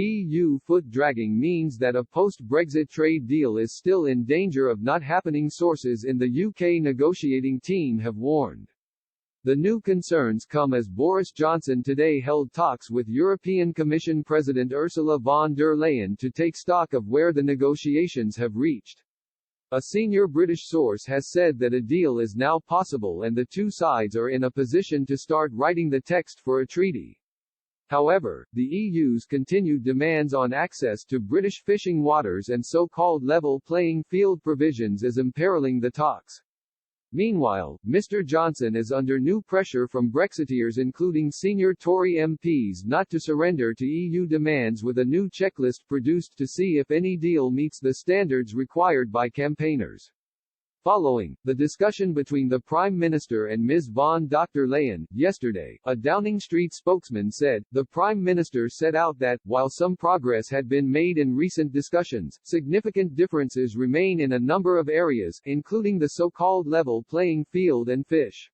EU foot-dragging means that a post-Brexit trade deal is still in danger of not happening, sources in the UK negotiating team have warned. The new concerns come as Boris Johnson today held talks with European Commission President Ursula von der Leyen to take stock of where the negotiations have reached. A senior British source has said that a deal is now possible and the two sides are in a position to start writing the text for a treaty. However, the EU's continued demands on access to British fishing waters and so-called level playing field provisions is imperiling the talks. Meanwhile, Mr. Johnson is under new pressure from Brexiteers, including senior Tory MPs, not to surrender to EU demands, with a new checklist produced to see if any deal meets the standards required by campaigners. Following the discussion between the Prime Minister and Ms. von der Leyen yesterday, a Downing Street spokesman said, the Prime Minister set out that, while some progress had been made in recent discussions, significant differences remain in a number of areas, including the so-called level playing field and fish.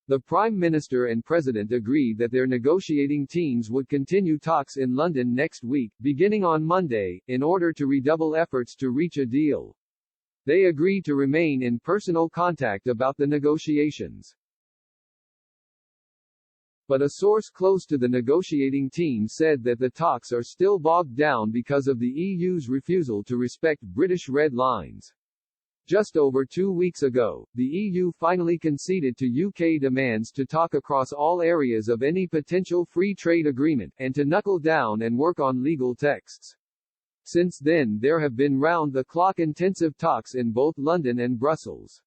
The Prime Minister and President agreed that their negotiating teams would continue talks in London next week, beginning on Monday, in order to redouble efforts to reach a deal. They agreed to remain in personal contact about the negotiations. But a source close to the negotiating team said that the talks are still bogged down because of the EU's refusal to respect British red lines. Just over 2 weeks ago, the EU finally conceded to UK demands to talk across all areas of any potential free trade agreement, and to knuckle down and work on legal texts. Since then there have been round-the-clock intensive talks in both London and Brussels.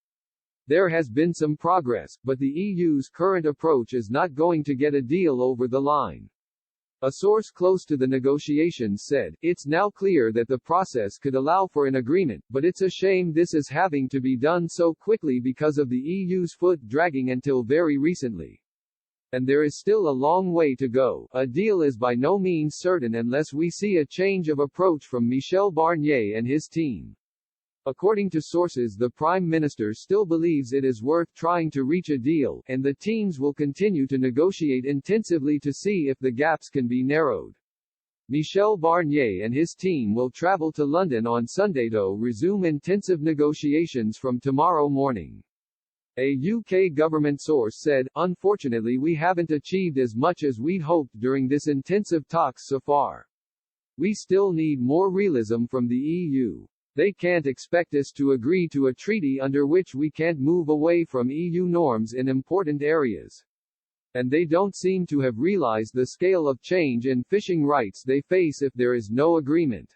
There has been some progress, but the EU's current approach is not going to get a deal over the line. A source close to the negotiations said, it's now clear that the process could allow for an agreement, but it's a shame this is having to be done so quickly because of the EU's foot dragging until very recently. And there is still a long way to go. A deal is by no means certain unless we see a change of approach from Michel Barnier and his team. According to sources, the Prime Minister still believes it is worth trying to reach a deal, and the teams will continue to negotiate intensively to see if the gaps can be narrowed. Michel Barnier and his team will travel to London on Sunday to resume intensive negotiations from tomorrow morning. A UK government source said, unfortunately we haven't achieved as much as we'd hoped during this intensive talks so far. We still need more realism from the EU. They can't expect us to agree to a treaty under which we can't move away from EU norms in important areas. And they don't seem to have realized the scale of change in fishing rights they face if there is no agreement.